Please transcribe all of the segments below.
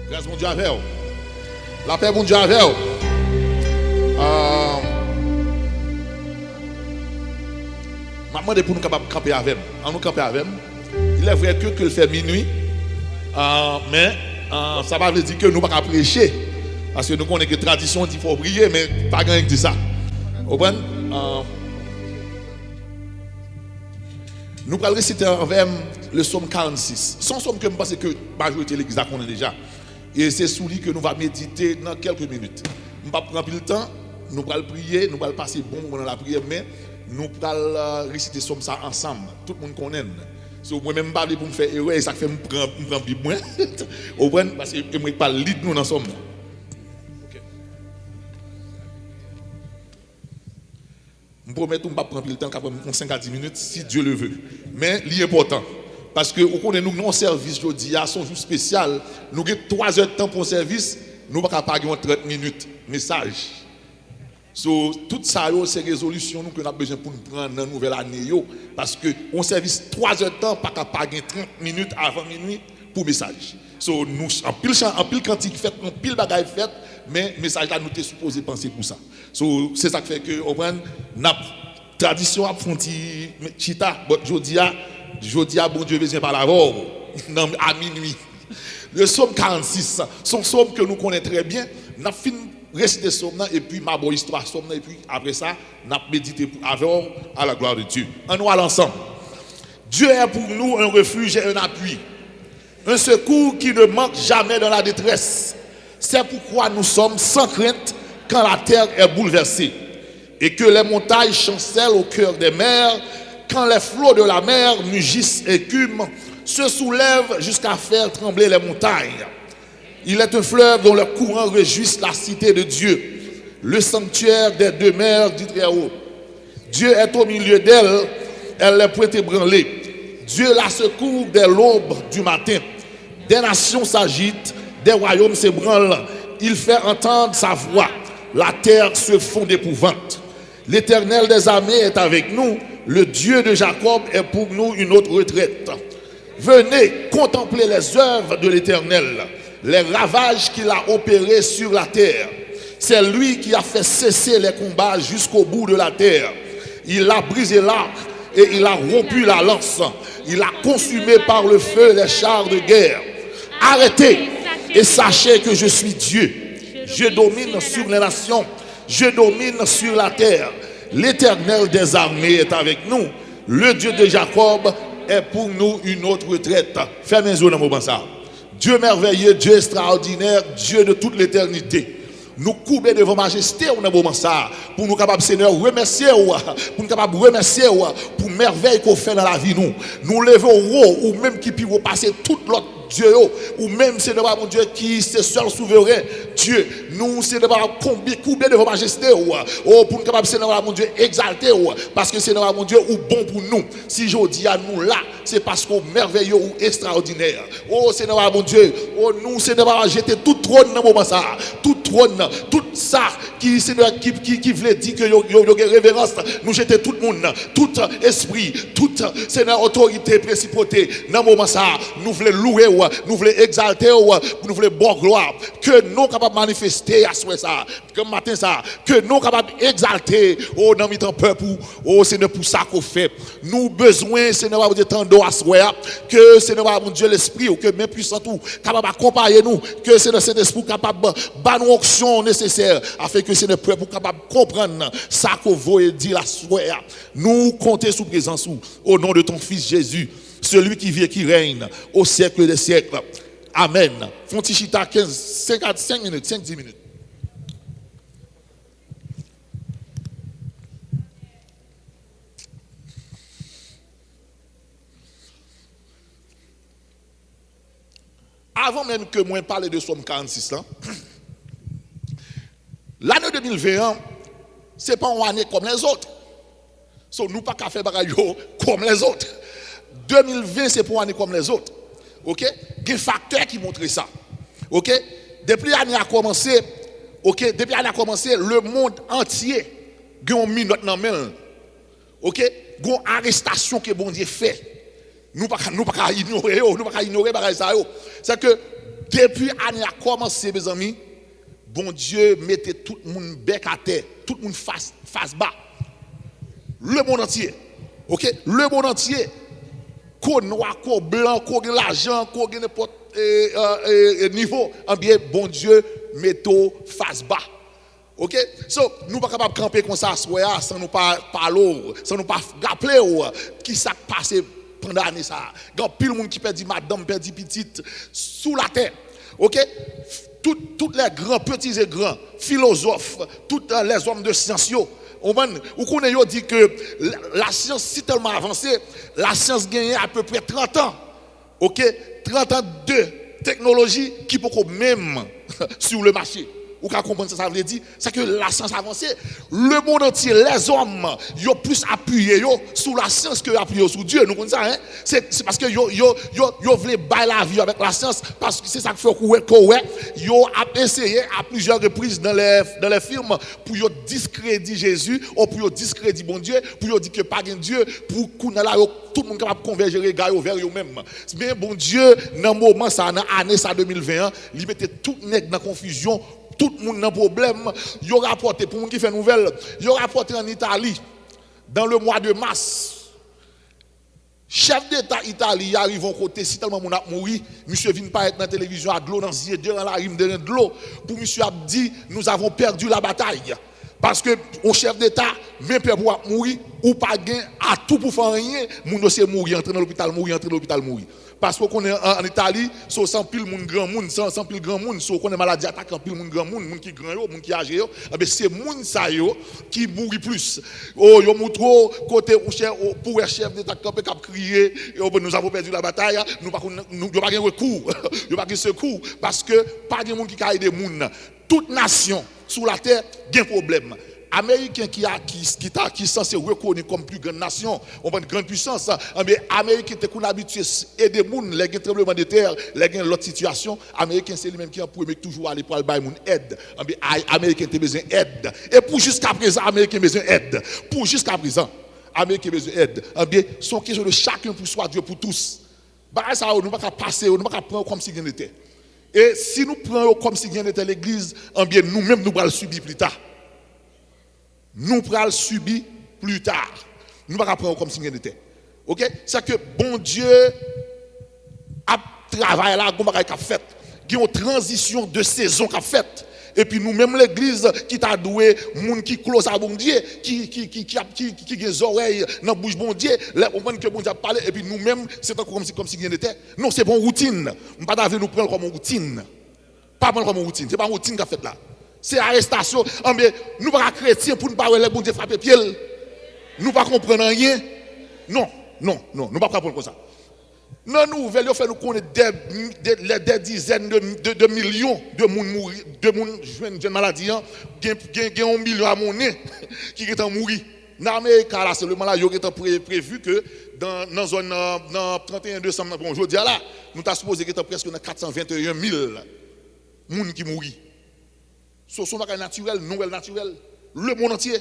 Grâce mon Dieu avec vous. La paix mon Dieu avec vous. Je demande pour nous capables de camper avec nous. Nous camper avec nous. Il est vrai que le fait minuit. Mais ça ne veut pas dire que nous ne pouvons pas prêcher. Parce que nous connaissons que tradition, il faut prier, mais pas grand qui dit ça. Vous comprenez? Nous allons réciter envers le psaume 46. Son psaume que je pense que la majorité de l'église a connaît déjà. Et c'est sous lui que nous allons méditer dans quelques minutes. Nous ne allons pas prendre le temps, nous allons prier, nous allons passer bon moment dans la prière, mais nous allons réciter ce psaume ça ensemble. Tout le monde connaît. Si vous pouvez même parler pour me faire erreur, ça fait me prendre la Bible. Vous comprenez? Parce que je ne pas lire nous dans ce psaume. Je promets que je ne vais pas prendre le temps, 5 à 10 minutes, si Dieu le veut. Mais l'important, parce que nous connaissons nos services aujourd'hui, à son jour spécial, nous avons 3 heures de temps pour le service, nous ne pouvons pas payer 30 minutes. Message. So, tout ça, c'est résolution que nous avons besoin pour nous prendre dans la nouvelle année. Parce que on service 3 heures de temps, pas qu'à payer 30 minutes avant minuit pour message. So, nous, en pile quantité fait, en pile bagaille fait, mais message là nous sommes supposés penser pour ça. So, c'est ça qui fait que on prend la tradition à fonti chita jodia bon Dieu vient par la voix à minuit. Le psaume 46, son psaume que nous connaissons très bien, n'a fini réciter ce psaume et puis ma bonne histoire psaume et puis après ça, n'a médité avec à la gloire de Dieu. On nous allons ensemble. Dieu est pour nous un refuge et un appui, un secours qui ne manque jamais dans la détresse. C'est pourquoi nous sommes sans crainte quand la terre est bouleversée et que les montagnes chancellent au cœur des mers, quand les flots de la mer mugissent et écument, se soulèvent jusqu'à faire trembler les montagnes. Il est un fleuve dont le courant réjouisse la cité de Dieu, le sanctuaire des demeures du Très-Haut. Dieu est au milieu d'elle, elle n'est point ébranlée. Dieu la secourt dès l'aube du matin. Des nations s'agitent, des royaumes s'ébranlent. Il fait entendre sa voix. La terre se fond d'épouvante. L'Éternel des armées est avec nous. Le Dieu de Jacob est pour nous une autre retraite. Venez contempler les œuvres de l'Éternel, les ravages qu'il a opérés sur la terre. C'est lui qui a fait cesser les combats jusqu'au bout de la terre. Il a brisé l'arc et il a rompu la lance. Il a consumé par le feu les chars de guerre. Arrêtez et sachez que je suis Dieu. Je domine sur les nations. Je domine sur la terre. L'Éternel des armées est avec nous. Le Dieu de Jacob est pour nous une autre retraite. Fermez les yeux dans mon ça. Dieu merveilleux, Dieu extraordinaire, Dieu de toute l'éternité. Nous couper devant majesté dans moment ça pour nous capables Seigneur remercier pour nous capables remercier pour merveille qu'on fait dans la vie nous lever au haut ou même qui peut passer tout l'autre Dieu ou même c'est mon Dieu qui c'est seul souverain Dieu nous c'est couper devant majesté pour nous capables Seigneur mon Dieu exalter parce que Seigneur mon Dieu ou bon pour nous si je dis à nous là c'est parce qu'on merveilleux ou extraordinaire Seigneur mon Dieu nous Seigneur jeter tout trône dans moment ça tout trône tout ça qui voulait dire que y a révérence nous jeter tout le monde tout esprit toute Seigneur autorité principauté dans moment ça nous voulons louer nous voulons exalter nous voulons bonne gloire que nous capables manifester à ce ça comme matin ça que nous capables exalter dans mi temps peuple Seigneur pour ça qu'on fait nous besoin Seigneur de tendre à soi que Seigneur mon Dieu l'esprit ou que même puissant tout capable accompagner nous que Seigneur cet esprit capable ban nous onction nécessaire afin que Seigneur pour capable comprendre ça qu'on veut dire la soi nous compter sous présence au nom de ton fils Jésus celui qui vit et qui règne au siècle des siècles. Amen. Fontichita 5 minutes, 5-10 minutes. Avant même que moi parle de Somme 46, l'année 2021, ce n'est pas une année comme les autres. So, nous pas qu'à faire bagaille comme les autres. 2020, c'est pour une année comme les autres. OK? Il y a des facteurs qui montrent ça. OK? Depuis l'année a commencé, le monde entier a mis notre main. OK? Il y a une arrestation que bon Dieu fait. Nous ne pouvons pas ignorer ça. C'est que Depuis l'année a commencé, mes amis, bon Dieu mettait tout le monde bec à terre, tout le monde face bas. Le monde entier. OK? Le monde entier. Qu'on noir, qu'on blanc, qu'on gagne l'argent, qu'on gagne n'importe niveau. En bien, bon Dieu, mettons face bas. OK? So, nous pas capable de camper comme ça, sans nous pas parler, sans nous pas rappeler qui s'est passé pendant l'année ça. Il y a pile de monde qui perd madame, perd petite sous la terre. OK? Tous les grands, petits et grands, philosophes, tous les hommes de science, vous connaissez, dit que la science, si tellement avancée, la science gagne à peu près 30 ans. OK? 30 ans de technologie qui peut même sur le marché. Vous comprenez ce que ça veut dire? C'est que la science avancée, le monde entier, les hommes, ils ont plus appuyé sur la science que appuyé sur Dieu. Nous connaissons ça, hein? C'est parce que ils voulaient bailler la vie avec la science, parce que c'est ça qui fait que ils ont essayé à plusieurs reprises dans les films pour discréditer Jésus, ou pour discréditer bon Dieu, pour dire que pas de Dieu, pour que tout le monde capable de converger les gars vers eux-mêmes. Mais bon Dieu, dans le moment, ça, dans l'année 2021, il mettait tout le monde dans la confusion. Tout le monde a un problème. Il a rapporté, pour les gens qui font nouvelle, il a rapporté en Italie, dans le mois de mars. Chef d'État Italie arrive au côté, si tellement mon a mouru, monsieur vient pas être dans la télévision à de l'eau, dans la rime de l'eau, pour monsieur a dit, nous avons perdu la bataille. Parce que au chef d'État, même pour mourir, ou pas gain, à tout pour faire rien, mon dossier mourir, entrer dans l'hôpital, mourir, entrer dans l'hôpital, mourir. Parce qu'on est en Italie, so sans pile moun grand monde, sans pile grand monde, so qu'on est maladie attaque en pile moun grand monde, moun qui grand yo, moun qui âgé yo, c'est moun sa yo qui mourit plus. Oh yo montre côté pour un chef d'État qui a crié, nous avons perdu la bataille, nous pas de recours, yo pas de secours parce que pas de monde qui a aidé moun. Toute nation sur la terre a un problème. Américain qui est censé reconnaître comme plus grande nation, on va une grande puissance, mais Américain qui est habitué à aider les gens, les tremblements de terre, les l'autre situation, Américain c'est lui-même qui a pour toujours aller pour aller aide. Américain a besoin d'aide. Et pour jusqu'à présent, Américain a besoin d'aide. Pour jusqu'à présent, Américain a besoin d'aide. C'est une question de chacun pour soi, Dieu pour tous. Ça, nous ne pouvons pas passer, nous ne pouvons pas prendre comme si rien n'était. Et si nous prenons comme si rien n'était l'église, nous-mêmes nous allons le subir plus tard. Nous allons le subir plus tard. Nous ne pouvons pas prendre comme si rien n'était. OK? C'est que bon Dieu a travaillé là, il a fait. Il y a une transition de saison qu'a fait. Et puis nous-mêmes, l'église qui t'a doué, monde qui close à bon Dieu, qui a des oreilles dans la bouche bon Dieu, on voit que bon Dieu a parlé, et puis nous-mêmes, c'est comme si rien n'était. Non, c'est bon routine. On ne peut pas nous prendre comme une routine. Pas prendre comme une routine. Ce n'est pas une routine qu'a fait là. C'est arrestation. Nous ne sommes pas chrétiens pour ne pas voir bon Dieu frapper pied. Nous ne pas comprendre rien. Non, nous ne pouvons pas comprendre comme ça. Non, nous fait nous connaître des dizaines de millions de monde mourir, de monde jeune maladie, qui ont 1 million à monnaie qui est mourir. Dans l'Amérique, là, seulement là, il est prévu que dans la zone 31 décembre, bon, je dis là, nous avons supposé qu'il y a presque 421 000 personnes qui mourent. Ce sont des naturels, nouvelles naturelles. Le monde entier,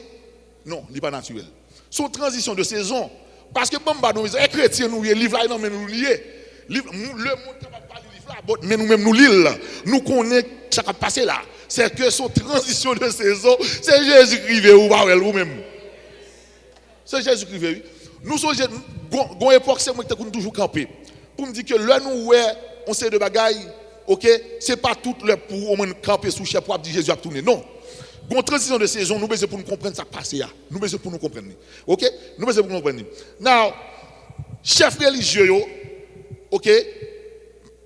non, il n'est pas naturel. Son transition de saison. Parce que les chrétiens, nous lisons livre là, non, mais nous lisons. Le monde ne capable pas lire livre là, mais nous-mêmes nous lisons. Nous connaissons ce qui a passé là. C'est que son transition de saison, c'est Jésus-Christ ou pas vous-même. C'est Jésus-Christ. Nous sommes à l'époque, c'est moi qui ai toujours campé. Pour me dire que là, nous, on sait de bagailles, ok? Ce n'est pas tout le pour camper sous chef pour dire Jésus a tourné. Non. Bon, transition de saison, nous besoin pour nous comprendre ça passé là. Nous besoin pour nous comprendre. OK? Nous besoin pour nous comprendre. Now, chef religieux, OK?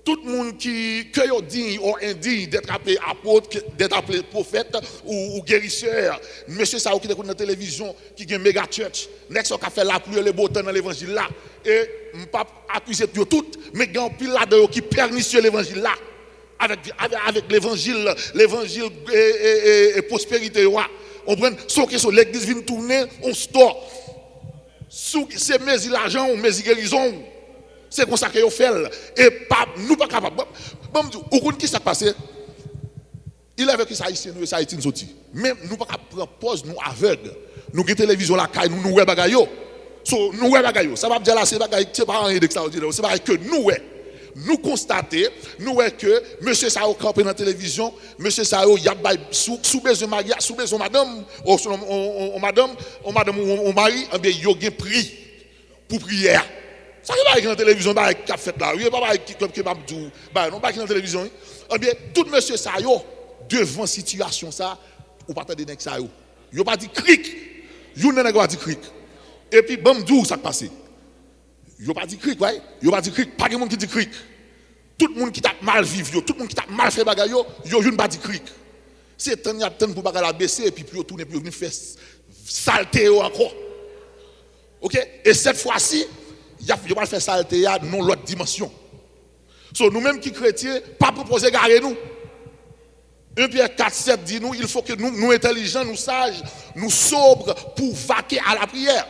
Tout le monde qui est digne ou indigne d'être appelé apôtre, d'être appelé prophète ou guérisseur. Monsieur Sao qui est dans la télévision, qui est un méga church, next qui a fait la pluie et le beau temps dans l'évangile là. Et je ne vais pas accuser tout, mais il y a un pile là-dedans qui pernicieux l'évangile là. Avec l'évangile et prospérité. On prend ce l'église vient tourner, on store. C'est mes l'argent, mes guérison. C'est comme ça qu'on fait. Et nous pas capables. Bon, vous comprenez qui ça passe? Il avait que ça haïtien, nous, ça haïtien sorti. Même nous pas prendre pause, nous aveugles. Nous avons télévision la caille, nous voyons bagaille. Nous voyons bagaille. Ça va dire là, c'est bagaille, c'est pas rien de ça. C'est pas que nous voyons. nous constater, nous voyons que monsieur Sao campé dans la télévision, monsieur Sao y a sous besoin mariage, sous besoin madame, ou mari, eh bien, il y a prix pour prière. Ça n'est pas dans la télévision, bah, qui a fait là, il n'y a pas comme que Mabdou, bah, non, pas dans la télévision. Eh bien, tout monsieur Sao, devant situation ça, ou pas attendre nèg Sao. Il pas dit cric, il n'a pas dit cric. Et puis, Bamdou, ça passe. Il n'a pas dit cric, ouais. Il n'a pas dit cric, pas de monde qui dit cric. Tout le monde qui t'a mal vivre, tout le monde qui t'a mal fait bagaille, il n'a pas dit cric. C'est un temps pour bagaille la baisser et puis pour tourner, pour venir faire saleté encore. Ok? Et cette fois-ci, il n'y a pas faire saleté non l'autre dimension. So, nous-mêmes qui chrétiens, pas proposer garer nous. 1 Pierre 4, 7 dit nous, il faut que nous intelligents, nous sages, nous sobres pour vaquer à la prière.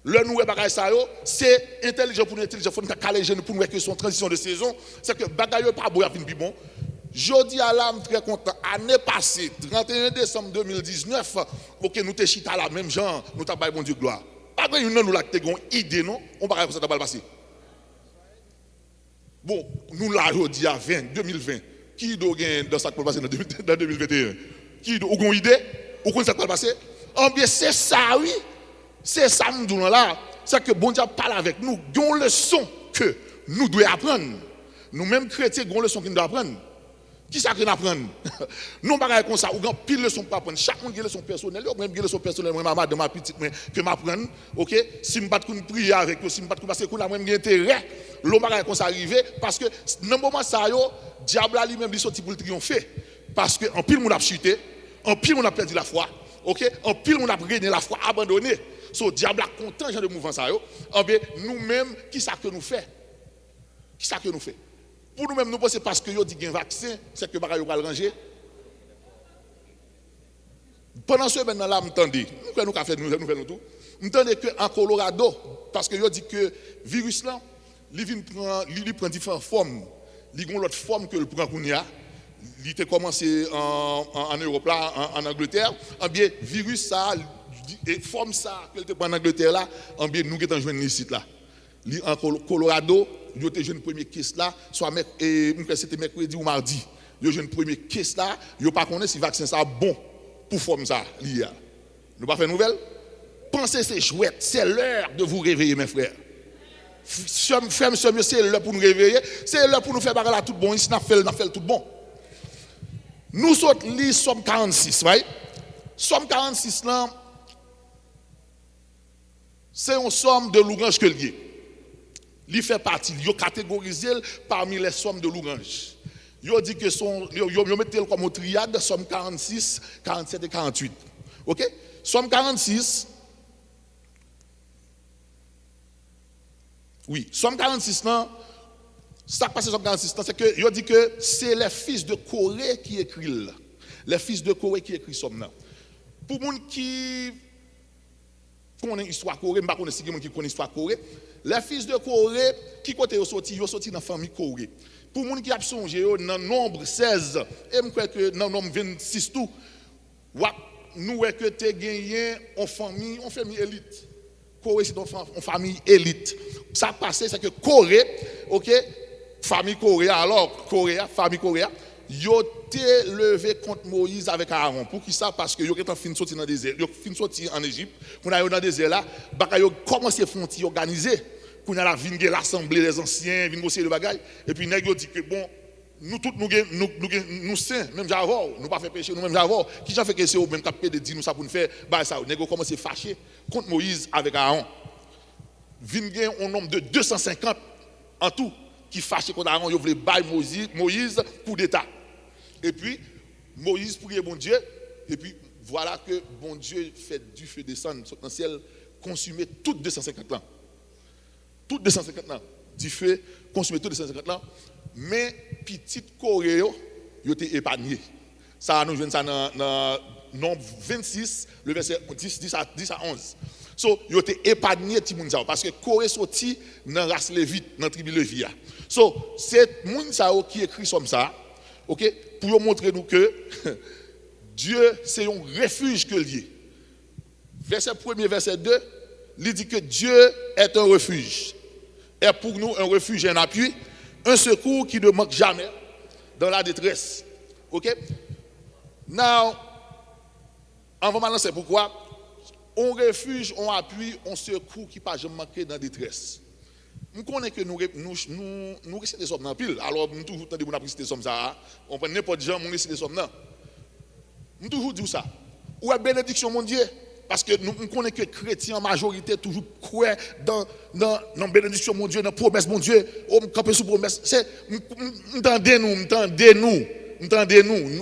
Le nouveau bagage ça c'est intelligent pour nous intelligent faut nous caler pour nous que son transition de saison, c'est que bagage pas beau puis bon. Jodi à là très content année passée 31 décembre 2019 OK nous te chita la même genre nous t'a bail bon Dieu gloire. Pas que nous là te gon idée non, on pas comme ça va passer. Bon, nous là jodi à 2020 qui doit gagner dans ça qui va passer dans 2021. Qui doit une idée ou comment ça va passer? En bien c'est ça oui. C'est ça nous disons là, c'est que bon Dieu parle avec nous, une leçon que nous devons apprendre. Nous-mêmes chrétiens, une leçon que nous devons apprendre. Qui ça que nous apprenons? Nous pas comme ça, ou grand pile leçon pour apprendre. Chaque monde a une leçon personnelle, même une leçon personnelle moi madame ma petite que m'apprendre. OK? Si me pas prier avec eux, si me pas parce que là même intérêt, l'homme pas comme ça arriver parce que dans le moment ça yo, diable lui-même il sorti pour le triompher parce que en pile monde a chuté, en pile monde a perdu la foi. OK? En pile monde a régné la foi, abandonné. So diable a content genre de mouvement ça yo. En bien nous-mêmes qui ça que nous fait? Qui ça que nous fait? Pour nous-mêmes nous pensons parce que yo dit un vaccin, c'est que bagaille yo va le ranger. Pendant ce maintenant là m'entendez, nous ka fait nous faire tout. M'entendez que en Colorado parce que yo dit que virus là, il prend différentes formes. Il y a une autre forme que le prend kounya. Il était commencé en Europe là, en Angleterre. En bien virus ça et forme ça que te prend en Angleterre là, en bien nous qui en joindre ici là. En Colorado, yo te jeune premier case là, soit c'était mercredi ou mardi. Yo jeune premier case là, yo pas connaît si vaccin ça bon pour forme ça lié. Nous pas faire nouvelle. Pensez c'est chouette, c'est l'heure de vous réveiller mes frères. Frère, c'est l'heure pour nous réveiller, c'est l'heure pour nous faire bagarre là tout bon, ici n'a fait tout bon. Nous sommes li Somme 46, right? Somme 46 là c'est une somme de l'orange que lié. Il fait partie, il catégorisé parmi les sommes de l'orange. Il dit que il mettait comme au triade somme 46, 47 et 48. OK? Somme 46. Oui, somme 46 là, ça passe somme 46 là, c'est que il dit que c'est les fils de Corée qui écrivent là. Les fils de Corée qui écrivent somme là. Pour moun qui connaît l'histoire Corée, je ne sais pas si qui connaît l'histoire Corée. Les fils de Corée, qui côté ils sorti dans la famille Corée. Pour les gens qui ont songé dans le nombre 16, et je crois que dans le nombre 26 tout, nous voyons que tu as gagné en famille élite. Corée c'est une famille élite. Ça passé c'est que Corée, OK, famille Corée alors famille Corée yo te levé contre Moïse avec Aaron. Pour qui ça? Parce que yo étant fin sorti dans le désert, yo fin sorti en Égypte, qu'on a dans le désert là, baka yo commencé fonti organiser, qu'on a la vinge l'assemblée des anciens, vinge aussi le bagay et puis nèg yo dit que bon nous tous nous saints même j'avons, nous pas fait péché nous même j'avons. Qui j'en fait que c'est au même capé de dire nous ça pour nous faire bah ça nèg yo commencé fâcher contre Moïse avec Aaron. Vinge un nombre de 250 en tout qui fâché contre Aaron, yo voulait bailler Moïse coup d'état. Et puis, Moïse priait bon Dieu, et puis voilà que bon Dieu fait du feu descendre dans le ciel, consumer toutes 250 ans. Toutes 250 ans. Du feu, consumer toutes 250 ans. Mais, petite Corée, ils étaient épargnés. Ça, nous jouons ça dans nombre 26, le verset 10 à 11. So, ils étaient épargnés, parce que Corée sorti dans la race lévite, dans la tribu Lévi. So, c'est moun qui écrit comme ça. OK, pour montrer nous que Dieu c'est un refuge que lié. Verset 1er, verset 2, il dit que Dieu est un refuge. est pour nous un refuge et un appui, un secours qui ne manque jamais dans la détresse. OK? Now, on va maintenant c'est pourquoi on refuge, on appuie, on secours qui ne pas jamais manquer dans la détresse. Nous connaissons que nous récitons des sommes dans pile. Alors, nous toujours tendez pour réciter des sommes ça. On prend n'importe gens, nous récitons des sommes là. Nous toujours disons ça. Ou est bénédiction mon Dieu? Parce que nous connaissons que les chrétiens en majorité toujours croient dans la bénédiction mon Dieu, dans la promesse mon Dieu. On campe sous promesse. Entendez-nous.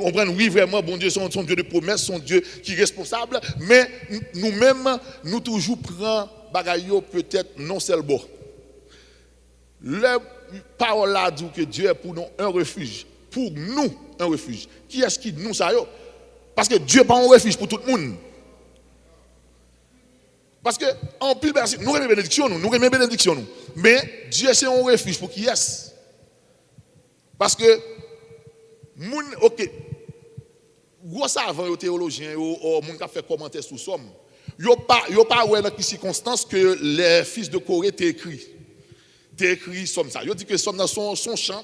On prend oui vraiment, bon Dieu, son Dieu de promesse, son Dieu qui est responsable. Mais nous-mêmes, nous toujours prenons bagaille peut-être non seul bon. La parole là dit que Dieu est pour nous un refuge. Pour nous, un refuge. Qui est-ce qui nous ça? Parce que Dieu n'est pas un refuge pour tout le monde. Parce que, en pile, nous aimons bénédiction, mais Dieu c'est un refuge pour qui est-ce? Parce que, ok, gros savants, les théologiens, les gens qui ont fait commentaire sur somme, ils n'ont pas ouais dans les circonstances que les fils de Corée t'ont écrit somme ça. Ils ont dit que somme dans son chant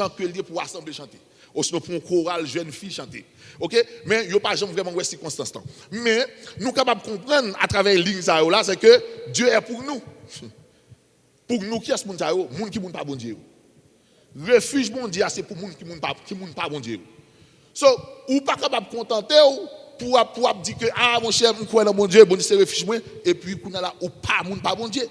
que lié pour assembler chanter. Ou sinon pour un choral jeune fille chanter. OK? Mais il n'y a pas jamais vraiment de circonstances. Mais nous sommes capables de comprendre à travers les lignes là, c'est que Dieu est pour nous. Pour nous, qui est ce monde ça? Monde qui ne pas bon Dieu. Refuge bon Dieu, c'est pour les gens qui ne pas bon Dieu. So, ou pas capable de contenter pour dire que ah mon cher, je crois dans mon Dieu, bon Dieu c'est refuge moi et puis qu'on a là ou pas bon Dieu.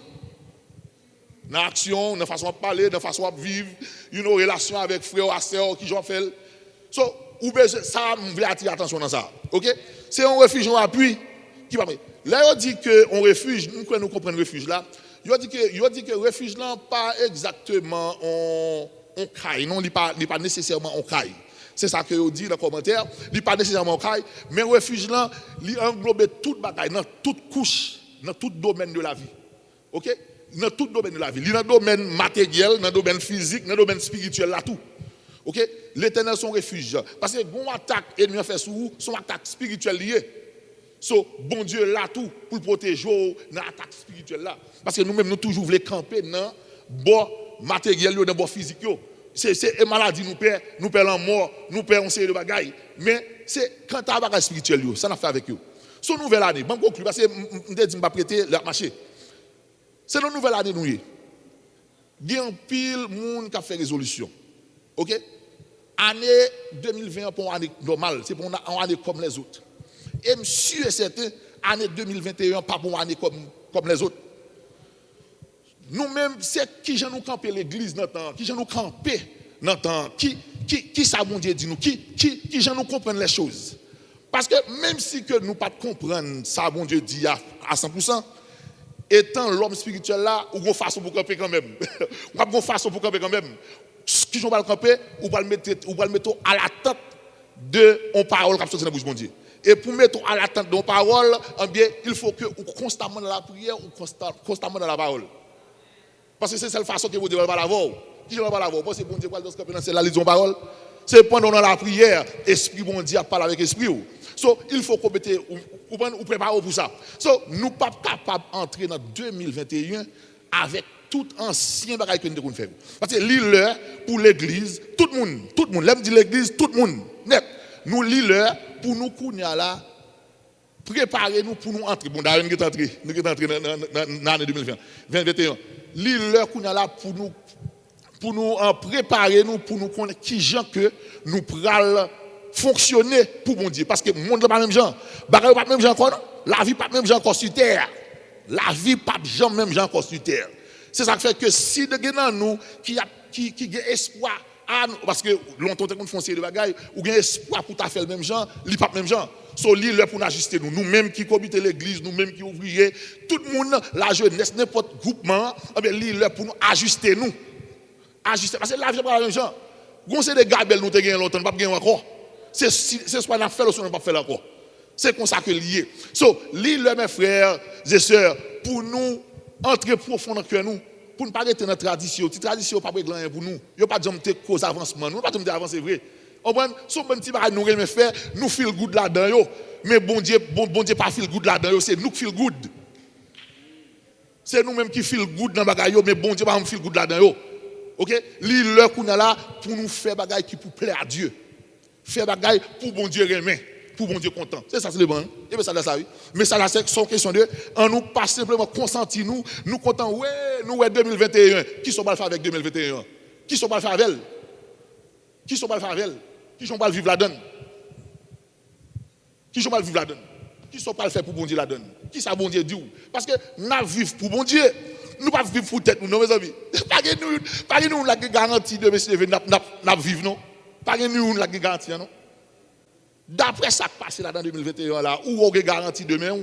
Dans l'action, dans la façon de parler, dans la façon de vivre, une relation avec frère ou sœur qui j'en fais. So, ou besoin ça, je voulais attirer attention dans ça. OK? C'est un refuge, un appui qui va. Là, on dit que on refuge, nous comprenons le refuge là. Il dit que le refuge là pas exactement on caille, non, il pas nécessairement on caille. C'est ça que on dit dans le commentaire, il pas nécessairement on caille, mais le refuge là, il englobe toute bagaille dans toute couche, dans tout domaine de la vie. OK? Dans tout domaine de la vie, dans le domaine matériel, dans le domaine physique, dans le domaine spirituel, là tout. OK? L'Éternel son refuge. Parce que bon attaque ennemi fait sur vous, son attaque spirituelle liée. So, bon Dieu là tout pour protéger dans l'attaque spirituelle là. Parce que nous-mêmes nous toujours voulons camper dans bon matériel, dans bon physique. C'est une maladie nous perd en mort, nous perd en série de bagailles. Mais c'est quand tu as un bagage spirituel, ça n'a fait avec eux. Son nouvelle année, je vais conclure parce que je ne vais pas prêter leur marché. C'est une nouvelle année, nous. Il y a un pile monde qui a fait résolution. OK? Année 2020 pour une année normale, c'est pour une année comme les autres. Et je suis certain, année 2021, pas pour une année comme les autres. Nous-mêmes, c'est qui nous camper l'église dans le temps, qui nous camper dans le temps, qui ça, mon Dieu, dit nous, qui nous comprendre les choses. Parce que même si que nous ne pas comprendre ça, mon Dieu, dit à 100%, étant l'homme spirituel là, ou qu'on fasse pour camper quand même. Ou qu'on fasse pour camper quand même. Qui j'en va le camper, ou va le mettre à la tête de on parole qui sorti dans la bouche de mon Dieu. Et pour mettre à la tête de on parole, eh bien, il faut que ou constamment dans la prière ou constamment dans la parole. Parce que c'est la seule façon que vous devez pas l'avoir. Qui ne va pas l'avoir? Parce que bon Dieu va le camper dans la liaison parole. C'est pendant la prière, esprit bon Dieu parle avec esprit. So, il faut qu'on mette ou prépare pour ça. So, nous ne sommes pas capables d'entrer dans 2021 avec tout ancien bagage que nous devons faire. Parce que l'île pour l'église, tout le monde, l'aime dit l'église, tout le monde, net. Nous l'île pour nous connaître là, préparer nous pour nous entrer. Bon, d'ailleurs, nous sommes entrés dans l'année 2021. L'île connaître là pour nous préparer nous, pour nous connaître qui gens que nous prenons fonctionner pour bon Dieu. Parce que le monde n'est pas même gens. Bagay pas même gens encore. La vie pas même gens encore sur terre. La vie pas même gens encore sur terre. C'est ça qui fait que si de gens nous qui a espoir à nous, parce que longtemps on fait de bagaille ou gain espoir pour ta faire le même gens, li pas même gens. So li là pour nous ajuster nous mêmes qui comité l'église, nous mêmes qui ouvriers, tout le monde, la jeunesse, n'importe groupement, eh li là pour nous ajuster nous. Ajuster parce que la vie pas la même gens. Gon c'est des gabelles nous te gagné longtemps, pas gagner encore. C'est soit on fait ou soit on pas fait encore. C'est comme ça que lié. So, mes frères et sœurs, pour nous entrer profond dans le cœur nous, pour ne pas rester dans la tradition. La tradition pas régler pour nous. Il n'y a pas de cause avancement. Nous pas de avancer vrai. On prend son petit bagage nous remet faire, nous feel good là-dedans yo. Mais bon Dieu pas feel good là-dedans yo, c'est nous qui feel good. C'est nous-mêmes qui feel good dans bagaille, mais bon Dieu pas feel good là-dedans. OK? Li l'heure qu'on a là pour nous faire bagaille qui pour plaire à Dieu. Faire bagaille pour bon Dieu aimer, pour bon Dieu content. C'est ça c'est le bon. Et bien ça là ça oui. Mais ça là c'est son question de en nous pas simplement consentir nous content ouais, nous 2021, qui sont pas le faire avec 2021? Qui sont pas le faire avec elle? Qui sont pas le faire avec elle? Qui sont pas le vivre la donne? Qui sont pas le vivre la donne? Qui sont pas le faire pour bon Dieu la donne? Qui ça bon Dieu dit? Parce que nous vivons pour bon Dieu. Nous pas vivre pour tête nous non mes amis. Pas que nous la garantie de monsieur n'a vivre non. Pas que nous la garantie non. D'après ça qui passe là dans 2021 là, où on garantie demain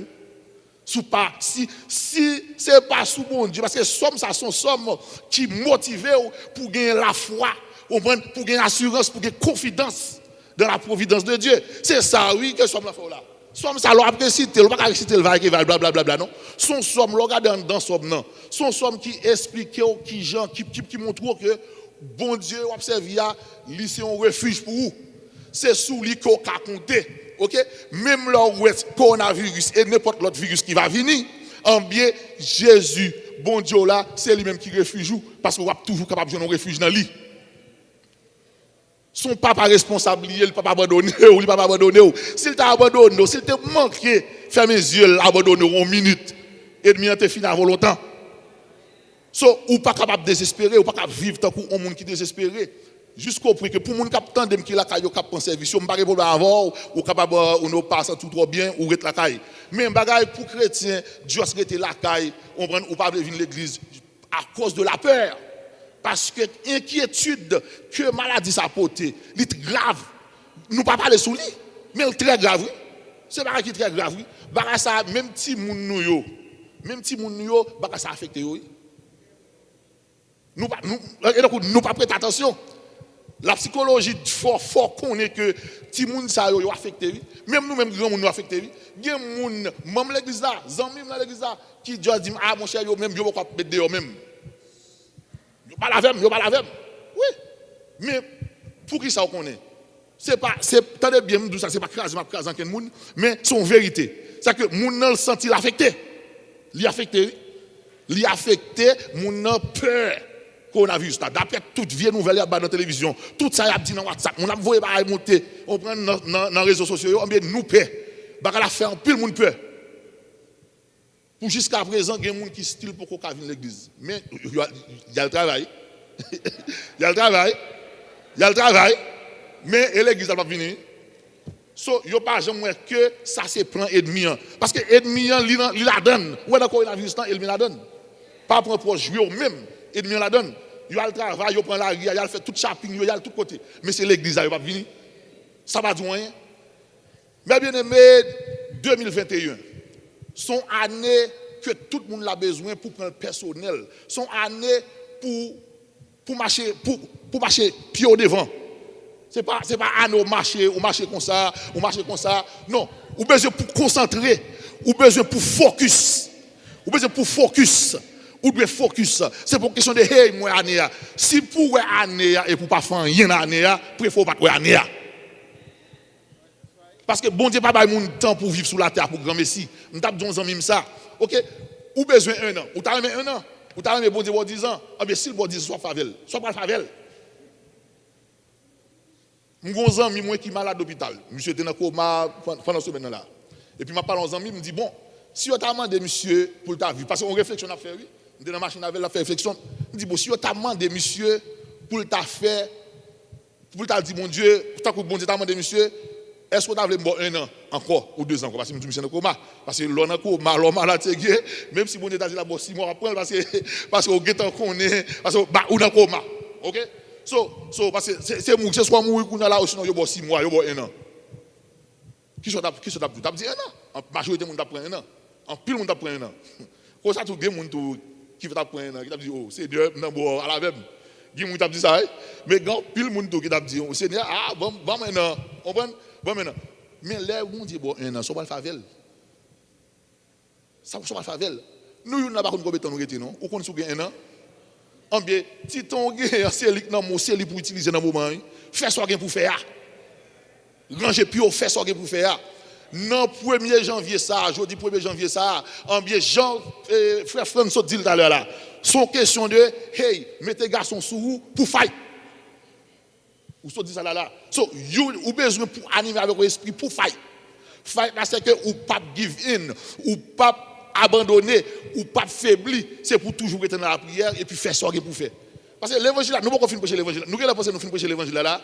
sous pas si c'est pas sous bon Dieu parce que somme ça sont sommes qui motivent pour gagner la foi, pour gagner assurance, pour gagner confiance dans la providence de Dieu. C'est ça oui que somme la foi là. Somme ça leur après citer, on pas citer le va qui va blablabla non. Son somme le regarde dans somme non. Son somme qui explique qui montre que bon Dieu observe ya, lui c'est un refuge pour vous. C'est sous lui qu'on a compté. OK? Même le coronavirus et n'importe l'autre virus qui va venir, en bien Jésus, bon Dieu là, c'est lui-même qui refuge parce qu'on va toujours capable de jouer un refuge dans lui. Son papa responsable, il ne peut pas abandonner, il ne peut pas abandonner. S'il t'a abandonné, s'il t'a manqué, ferme les yeux, abandonner une minute et demi, tu fini avant longtemps. So, ou pas capable de désespérer, ou pas capable de vivre tant qu'on monde qui désespéré. Jusqu'au point que pour mon cap tandem qui la caille cap en service, on pas problème avant ou capable ou ne passe tout trop bien ou rete la caille. Mais bagaille pour chrétien, Dieu a rete la caille, on prend ou pas venir l'église à cause de la peur. Parce que l'inquiétude que maladie ça porté, c'est grave. Nous pas parler sur lui, mais très grave. Oui. C'est pas qui très grave. Oui. Bagaille ça même petit moun nou yo, bagaille ça affecté oui. Nous pas prêter attention. La psychologie fort connaît que ti moun sa yo affecté même nous même grand moun nous affecté gen moun même l'église là zanmim dans l'église là qui Dieu dit ah mon cher yo même yo pas mettre dehors même yo pas la même oui mais pour qui ça on connaît c'est tendez bien me ça c'est pas craser ken moun mais son vérité c'est que moun nan senti l'affecté li affecté moun nan peur coronavirus là d'après toute vieille nouvelle dans la télévision tout ça y a dit dans WhatsApp on a voyé ba monter on prend dans les réseaux sociaux on bien nous peur ba la faire en pile monde peur pour jusqu'à présent il y a des gens qui style pour qu'on vienne l'église mais il y a le travail il y a le travail mais l'église va pas venir so yo pas jamais que ça c'est plan ennemi parce que ennemi il la donne ou dans coronavirus là il la donne pas prendre pour jouer même ennemi la donne. Il y a le travail, il prend la rue, il a fait tout shopping, il y a tout côté. Mais c'est l'église, il va pas venir. Ça va dire rien. Mais bien aimé, 2021, son année que tout le monde a besoin pour prendre personnel. Son année pour marcher pied au devant. C'est pas année au marcher comme ça, Non, ou besoin pour concentrer, ou besoin pour focus. Ou bien focus, c'est pour question de hey moi année. Si pour année et pour pas faire rien année, préfère pas année. Parce que bon Dieu pas bail mon temps pour vivre sur la terre pour grand messie. On tape 11 ans même ça. OK? Ou besoin 1 an, ou t'as même 1 an, ou t'as même bon Dieu 10 ans. Ah bien si le bon Dieu soit favel, soit pas favel. Mon ami moi qui malade d'hôpital. Monsieur était dans coma pendant ce semaine là. Et puis m'a parlé aux amis, me dit bon, si on t'a demandé monsieur pour ta vie parce qu'on réflexion a fait oui. Dans la machine avec la fait réflexion, il dit bon si on t'a demandé monsieur pour t'a fait pour t'a dit mon Dieu, tant que bon Dieu t'a demandé monsieur, est-ce qu'on t'a voulu 1 an encore ou 2 ans parce que monsieur est en coma parce que l'on en coma, l'homme malade même si bon Dieu t'a dit là 6 mois après parce que au guetan connaît parce que ou dans coma. OK? So parce que c'est mou, c'est soit mourir qu'on a là ou sinon yo 6 mois, yo 1 an. Qui soit t'a dit 1 an. En majorité monde t'a pris 1 an. En pile monde t'a pris 1 an. Comme ça tout gen monde qui veut t'apprendre qui t'a dit oh Seigneur non bon à la même qui moun t'a dit ça mais grand pile monde qui t'a dit oh Seigneur bon maintenant on prend bon maintenant mais là on dit bon 1 an ça va le favel ça va le favel nous n'a pas combien temps nous rete non ou qu'on sou gen 1 an en bien si ton gen c'est lik nan mon c'est pour utiliser dans moment fais ça gen pour faire ranger puis fait ça gen pour faire Non, 1er janvier ça, jeudi 1er janvier ça, en bien Jean, frère François dit tout à l'heure là. Son question de, hey, mettez garçon sous vous pour fight. Ou so dit ça là. So, ou besoin pour animer avec l'esprit pour fight. Fight là, c'est que ou pas give in, ou pas abandonner, ou pas faiblir. C'est pour toujours être dans la prière et puis faire ce qu'il pour faire. Parce que l'évangile là, nous ne pouvons pas prêcher l'évangile. Nous allons penser nous prêcher l'évangile là.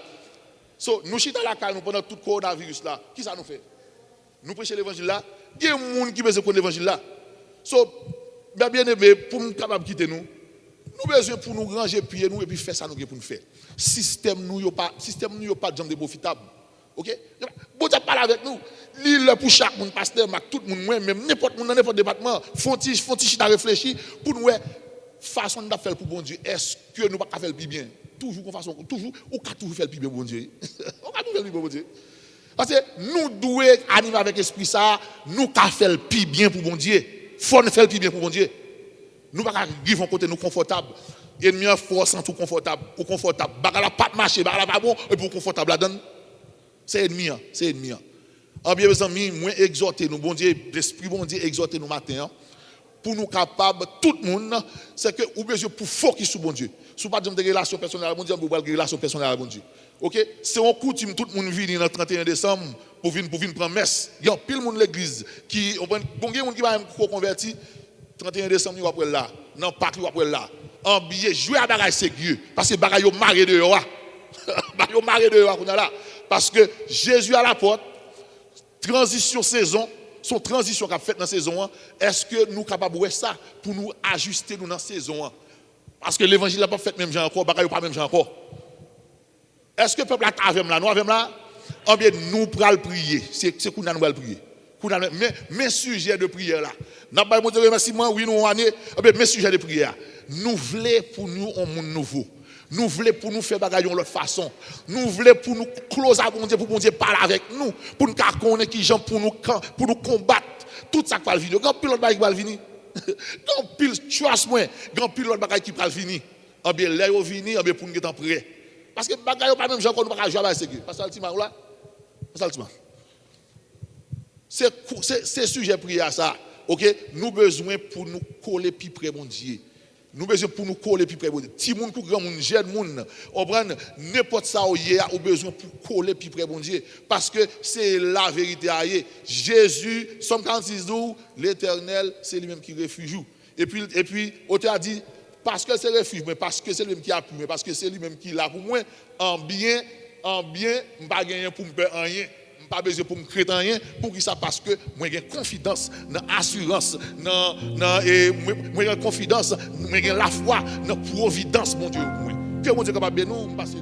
So, nous chita la caille nous pendant tout coronavirus là. Qui ça nous fait? Nous prêcher l'évangile là. Il y a des gens qui besoin de l'évangile là. So, bien aimé, pour nous capable quitter nous, nous besoin pour nous ranger pied nous et puis faire ça nous pour nous faire. Système nous yo pas de jambe profitable. OK? Bon Dieu parle avec nous. L'île pour chaque monde pasteur, tout le monde moi même n'importe monde dans n'importe département, font chita réfléchir pour nous façon de faire pour bon Dieu. Est-ce que nous pas faire le plus bien? Toujours qu'on façon toujours ou ka toujours faire le plus bien bon Dieu. On va toujours faire le plus bien bon Dieu. Parce que nous devons animer avec l'esprit ça, nous ka faire le plus bien pour bon Dieu. Faut faire le plus bien pour bon Dieu. Nous pas vivre côté nous confortable. Ennemi en force en tout confortable, ou confortable. Bagala pas marcher, bagala pas bon et pour confortable là-dedans. C'est ennemi, c'est ennemi. En bien mes amis, moi exhorter nous bon Dieu, l'esprit bon Dieu exhorter nous matin pour nous capables tout le monde, c'est que ou besoin pour focus sur bon Dieu. Si pas de relation personnelle avec bon Dieu, vous pas de relation personnelle avec bon Dieu. OK? C'est un coutume tout le monde vient le 31 décembre pour venir prendre messe. Il y a pile monde l'église qui bon monde qui va même converti 31 décembre il va pour là. Non pas il va pour là. En billet jouer à bagaille sérieux parce que bagaille yo maré dehors. Bagaille yo maré dehors qu'on a là parce que Jésus à la porte. Transition saison, son transition qu'a fait dans la saison, est-ce que nous sommes capables de voir ça pour nous ajuster nous dans la saison? Parce que l'évangile n'a pas fait même genre encore, bagaille pas même genre encore. Est-ce que le peuple a avec là, nous avec là? En bien nous pral prier, c'est qu'on a nous pral prier. Mais sujet de prière là. N'a pas mon remerciement, oui nous année, mes sujets de prière. Nous voulons pour nous un monde nouveau. Nous voulons pour nous faire bagaille de l'autre façon. Nous voulons pour nous close à bon Dieu, pour bon Dieu parler avec nous, pour nous connaître qui gens pour nous combattre. Tout ça qui va venir. Grand pile l'autre bagaille qui va venir. Grand pile trust moi, grand pile l'autre bagaille qui va venir. En bien là yo venir, en bien pour nous être prêt. Parce que bagaille pas même gens qu'on pas jouer avec sécurité. Pasteur Altima là. Pasteur Altima. C'est sujet prière ça. OK, nous besoin pour nous coller plus près mon Dieu. Nous besoin pour nous coller plus près. Petit monde pour grand monde, jeune monde, on prend n'importe ça au besoin pour coller plus près bon Dieu parce que c'est la vérité à Jésus, Somme 46 dit l'Éternel, c'est lui-même qui refuge. Et puis auteur a dit parce que c'est refuge, mais parce que c'est lui-même qui a pu, mais parce que c'est lui-même qui l'a pour moi en bien, pas gagner pour me faire rien. Pas besoin pour me créer rien pour qui ça parce que moi j'ai confiance dans assurance dans moi j'ai confiance moi j'ai la foi dans providence mon Dieu que mon Dieu capable de nous passer